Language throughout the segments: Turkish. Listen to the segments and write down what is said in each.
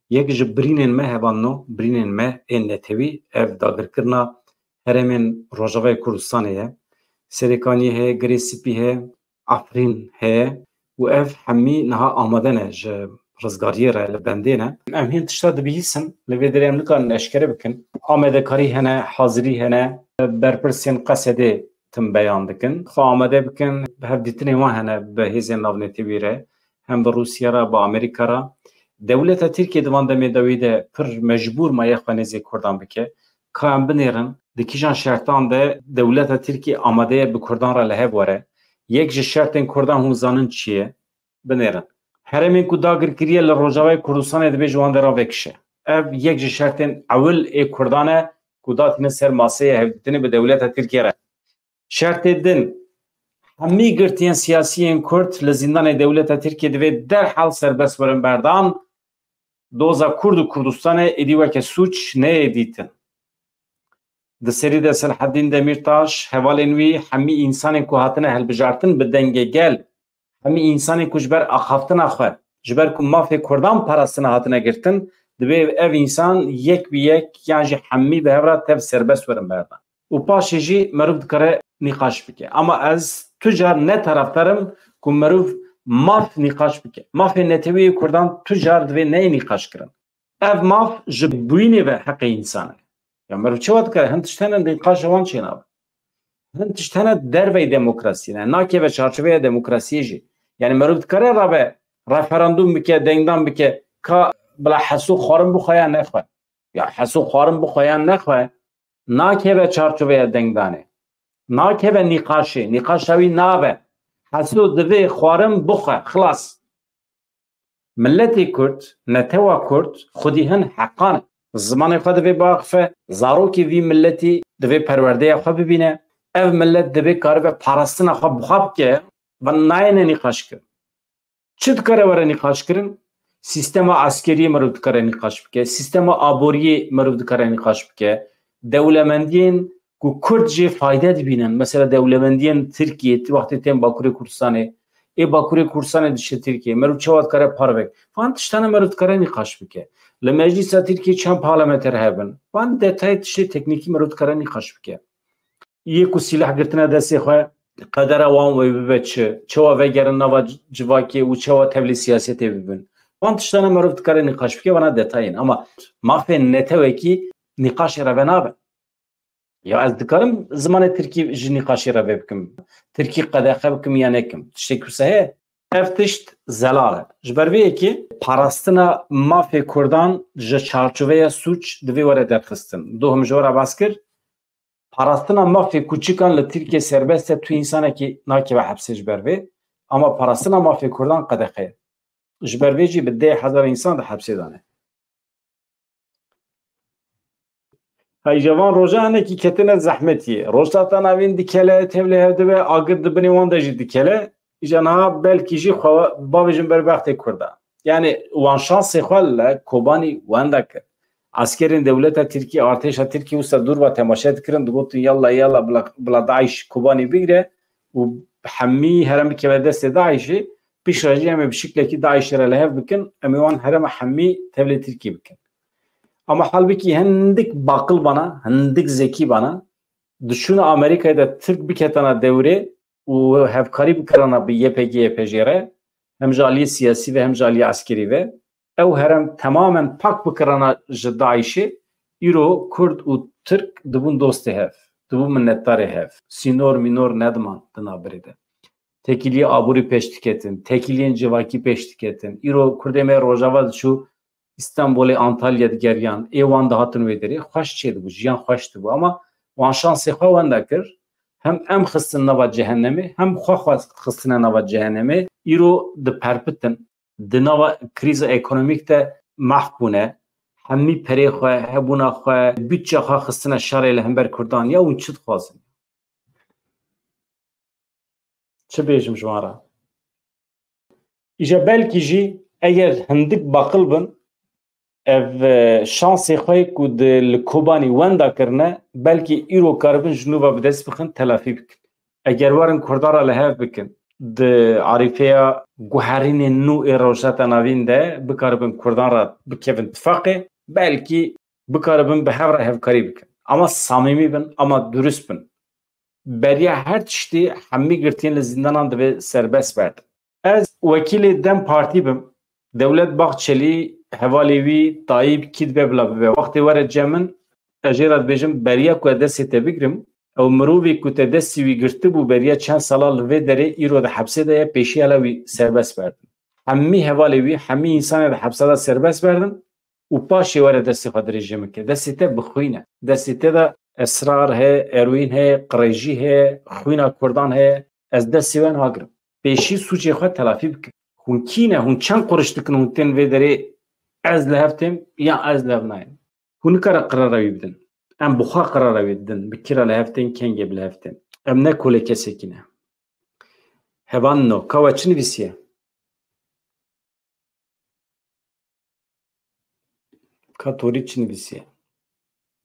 یک جبرینن ما هبانو برینن ما این نتوی اف داگر کرنا هرمن روجاوی کردستانه سرکانی ه گریسپی ه افرین ه و اف همی نها آماده نه ج رزگاری را لبنده نه ام هین تشتاد بیسن لبیدری ام نکان اشکره بکن آماده کاری هنه حاضری هنه برپرسین قصده تم بیان دکن خو آماده بکن هف دیتنی وان هنه به هیزن ناو نتوی را هم به روسیه را با امریکا را دولت ترکیه دوان دمی دویده پر مجبور ما یخوانیزی کردان بکه که ام بنیرن دکیجان شرطان ده دولت ترکیه آماده به کردان را لحب وره یک جه شرطین کردان هم زانن چیه بنیرن هرمین که داگر کریه لروجاوی کردستان دبی جوان در را بکشه اف یک جه شرطین اول ای کردانه که داتین سر ماسه هفدتنی به دولت ترکیه را شرط دن همی گرتین سیاسیین کرد لزندان دولت ترکیه دبی در حال سربست ورن بردان دوزا کرد و کردستان ایدیوه که سوچ نه ایدیتن د سری د صلاحالدین دمیرتاش حوالنوی همی انسان کو هاتنه هل بجارتن به دنگه گل همی انسان کو جبر اخافتن اخو جبر کو مافی کردان پاراستنه هاتنه گرتن دبی اف انسان یک بی یک یعنی همی به هورا تب سربست ورن بردن و پاش جی مروف دکره نقاش بکه اما از تجار نه طرفدارم کو مروف ماف نقاش بکه ماف نتوی کردان تجار دوی نه نقاش کرن اف ماف جبوینه و حق انسانه یا مروف چه وقت که هنتشتنه نقاش وان چه ناب هنتشتنه دروی دموکراسی نه که به چارچوبه دموکراسی جی یعنی مروف دکره را به رفراندوم بکه دنگدان بکه که بلا حسو خارم بخوایا نخواه یا حسو خارم بخوایا نخواه نه که به چارچوبه دنگدانه نه که به نقاشوی نابه حسو دوی خوارم بخواه خلاص ملتی کرد نتوا کرد خودی هن حقانه زمان خود دوی باقفه زاروکی وی ملتی دوی پرورده خواه ببینه او ملت دوی کاره به پارستن خواه بخواب که و ناینه نقاش کرد چه دکاره وره نقاش کرن؟ سیستم عسکری مروف دکاره نقاش بکه سیستم آبوری مروف دکاره نقاش بکه دولمندین کو کرد جه فایده دبینن مثلا دولمندین ترکیه وقتی تیم باکوری کردستانه ای باکوری کردستانه دشه ترکیه مروف چه وقت کاره پار بک فان تشتانه مروف دکاره نقاش بکه لمجلس ترکیه چند پارلمانتر هبن فان detay تشه تکنیکی مروف دکاره نقاش بکه یکو سلاح گرتنه دستی خواه قدر وان وی ببچه چه و وگرن نوا جواکی و چه و تبلی سیاستی ببین وان تشتانه مروف دکاره نقاش بکه وانا detayین اما مافی نتوکی نقاش را بنابه یا از دکارم زمان ترکی جی نقاشی را بکم ترکی قداخه بکم یا نکم تشتی کسه افتشت زلاله جبرویه که پاراستنا مافی کردان جه چارچوه سوچ دوی وره درخستن دو هم جوره باز کرد پاراستنا مافی کوچیکان لترکی سربسته تو انسانه که ناکی و حبسه جبروی اما پاراستنا مافی کردان قداخه جبروی جی به 10,000 انسان ده حبسه دانه های جوان روزه هنه کی کتنه زحمتیه روزتا نوین دیکله تبله هده به آگر دبنی وان دجی دیکله ایجانا بلکی جی خواه بابجن بر وقت کرده یعنی وان شانس خواه کوبانی وان دکر عسکرین دولت ترکیه ارتش ترکیه و دور و تماشات کردن گفتن یلا بلا داعش کوبانی بگیره و حمی هرم که به دست داعشی پیش راجی همه به شکلی که داعش را لحف بکن امیوان هرم حمی تبله ترکیه بکن ama halbuki hendik bakıl bana, hendik zeki bana düşünü Amerika'da Türk bir ketana devre و hevkari bir karana bir YPG YPJ're hem jali siyasi ve hem jali askeri ve ev herem tamamen pak bir karana Daiş'i İro, Kurd u Türk dubun dostu hev, dubun minnettarı hev, sinor minor nedman dınabride. Tekiliye aburi peş tüketin, tekiliyen civaki peş tüketin. İro Kurdeme Rojava şu İstanbul'e Antalya'da geriyan evan da hatın vederi hoş çeydi bu jiyan hoştu bu ama wan şansı xawan da kir hem em xistin nava cehennemi hem xwa xistin nava cehennemi iro de perpitin de nava kriz ekonomik de mahbune hemmi pere xwa hebuna xwa bütçe xwa xistin şarayla hember Kurdan ya un çıt xwazin çe bejim jwara İja belki jî eğer hindik bakıl bin ev şansı xwe ku de Kobani wenda kirne belki îro karibin jinuva bi dest bixin telafi bikin eger warin Kurdara li hev bikin di Arîfeya guherînên nû ê rojheta navîn de bikaribin Kurdan ra bikevin tifaqê, belkî bikaribin bi hev re hevkarî bikin. Ama samîmî bin, ama dürüst bin. Beriya her tiştî hemî girtiyên li zindanan divê serbest berdin. Ez wekîlê Dem Partî bim. Dewlet Bahçeli hevalê wî Tayyip kî dibe bila bibe. Wextê were cemin ez jê re dibêjim beriya ku destê te bigirim, ew mirovê ku te destî wî girtibû beriya çend sala li vê derê îro di hepsê de ye pêşî hela wî serbest berdin. Hemî hevalê wî hemî însanê di hepsa de serbest berdin û paşê were destê xwe dirêjê bike. Destê te bixwîne. Destê te de esrar heye, erwîn heye, qirêjî heye, xwîna Kurdan heye. Ez destê we nagirim. Pêşî suçê xwe telafî bikin. Hûn kî ne? Hûn çend quriş dikin hûn tên vê derê ez li hev têm yan ez li hev nayêm. Hûn nikare qirara wî bidin. Em bi xwe qirara wê didin. Bi kî re li hev tên, kengê bi li hev tên. Em ne kolê kesekî ne. Hevan no. Ka we çi nivîsiye? Ka torî çi nivîsiye?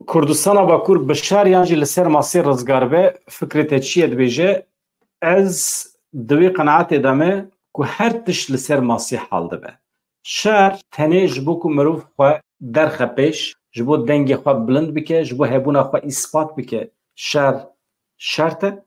Kurdistana Bakur bi şariyan jî li ser masê rizgar be, fikrê te çi ye dibêje? Ez di wê qenaetê de me ku her tişt li ser masê hal dibe. Şer tenê ji bo ku mirov xwe derxe pêş, ji bo dengê xwe bilind bike, ji bo hebûna xwe îspat bike. Şer te.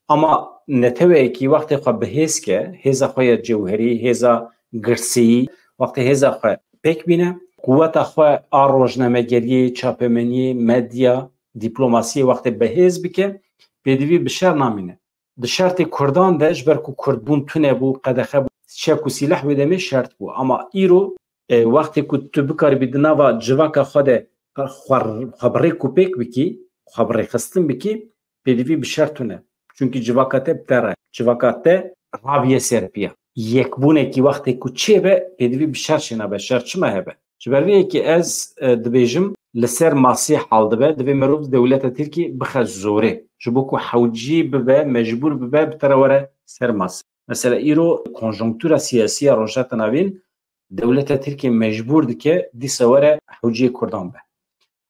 Ama netewekî wextê xwe bihêz ke, hêza xwe ya cewherî, hêza girseyî, wextê hêza xwe pêk bîne, quweta xwe a rojnamegeriyê, çapemeniyê, medya, dîplomasiyê wextê bihêz bike, pêdivî bi şer namîne. Di şertê Kurdan de ji ber ku Kurdbûn tune bû, qedexe bû, çek û sîleh wê demê şert bû. Ama îro wextê ku tu bikaribî di nava civaka xwe de xwe bi rêk û pêk bikî, xwe bi rêxistin bikî, pêdivî bi şer tune. Çünkü civaka te btere. Civaka te rabiye serpiye. Yekbûnekî wextê ku çêbe pêdivî bi şer şênabe. Şer çima hebe? Ji ber vê yekî ez dibêjim li ser masê hal dibe, divê mirov dewleta Tirkî bixe zorê. Ji bo ku hewcî bibe, mecbûr bibe bi tere were ser masê. Mesela îro konjonktûra siyasî ya rojheta navîn dewleta Tirkiye mecbûr dike dîsa were hewciyê Kurdan be.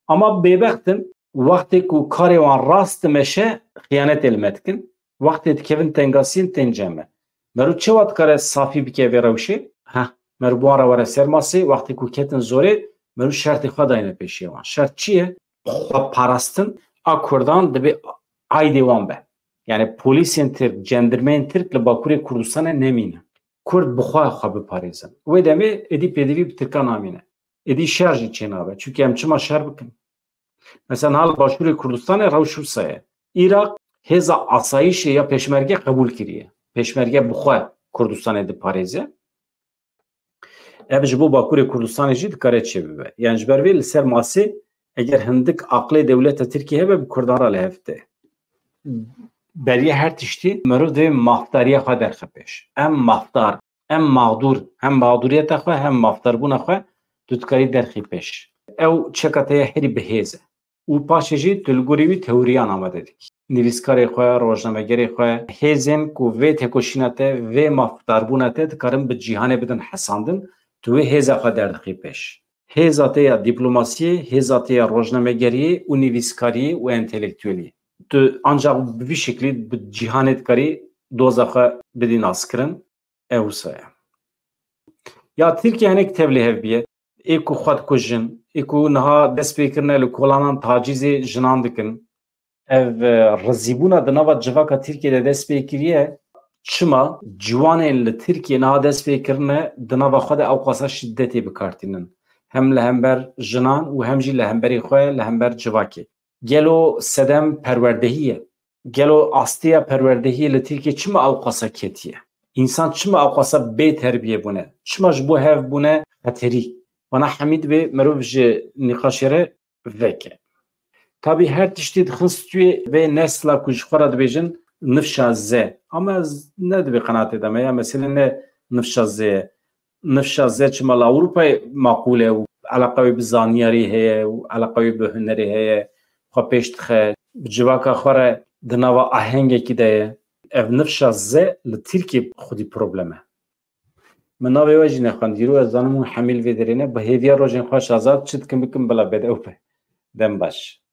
Ama bêbextin wextê ku karê wan rast dimeşe xıyanetê li me dikin. Wextê dikevin tengasiyên tên cem. Merû çi wat dikare safî bike vê rewşê? Merû bi wan re were ser masê, wextê ku ketin zorê, merû şertê xwe dayîne pêşiya wan. Şert çi ye? Xwe parastin a Kurdan dibe aydê wan be. Yani polîsên Tirk, cendirmeyên Tirk li Bakurê Kurdistanê nemîne. Kurd bi xwe biparêzin. Wê demê êdî pêdivî bi Tirkan namîne. Êdî şer jî çê nabe. Çünkü em çima şer bikin. Mesela hal Başûrê Kurdistanê rewş ye. Îrak hêza asayişê ya peşmerge qebûl kiriye. Peşmerge bi xwe Kurdistanê diparêze. Ev ji bo Bakurê Kurdistanê jî dikare çê bibe. Yani ji ber vê li ser masê eger hindik aqlê dewleta Tirkiye hebe bi Kurdan re li hev te. Beriye her tiştî mirov divê mafdariya xwe derxe pêş. Em mafdar, em mağdur, hem mağduriyeta xwe hem mafdarbûna xwe tu dikarî derxî pêş. Ew çeka te ye herî bihêz e. û paşê jî tu li gorî wî teoriyan amade dikî. Nivîskarê xwe, rojnamegerê xwe, hêzên ku vê tekoşîna te, vê mafdarbûna te dikarin bi cîhanê bidin hesandin, tu wê hêza xwe derdixî pêş. Hêza te ya dîplomasiyê, hêza te ya rojnamegeriyê û nivîskariyê û entelektüeliyê. Tu ancak bi vî şeklî bi cîhanê dikarî doza xwe bidî naskirin, ew wisa ye. Ya Tirkiye hinek tevlî hev biye, ê ku xwe dikujin, ê ku niha dest pêkirine li kolanan tacîzê jinan dikin. Ev rizîbûna di nava civaka Tirkiyeyê dest pê kiriye, çima ciwanên li Tirkiye niha dest pêkirine di nava xwe de ew qasa şiddetê bikartînin. Hem li hember jinan û hem jî li hemberê xwe li hember civakê. Gelo sedem perwerdehî ye. Gelo astiya perwerdehî li Tirkiye çima ew qasa ketiye? İnsan çima ew qasa bê terbiye bûne? Çima ji bo hev bûne xeterî? Bana hemî dibe mirov ji nîqaşê re veke. Tabii her tiştî dixin stûyê vê nesla ku ji xwe re dibêjin nifşa Z. Ama ez ne divê qenaetê de me ya mesela ne nifşa Z ye. Nifşa Z çima li Ewropayê maqûl e û eleqa wê bi zaniyarî heye û eleqa wê bi hunerê heye. Xwe pêş dixe, bi civaka xwe re di nava ahengekî de ye. Ev nifşa Z li Tirkiye xwedî problem e. Min navê we jî nexwendîro ez zanim hûn hemîl vê derê ne bi hêviya rojên xwe şazad çi dikim bikim bila bêdewr be. Dem baş.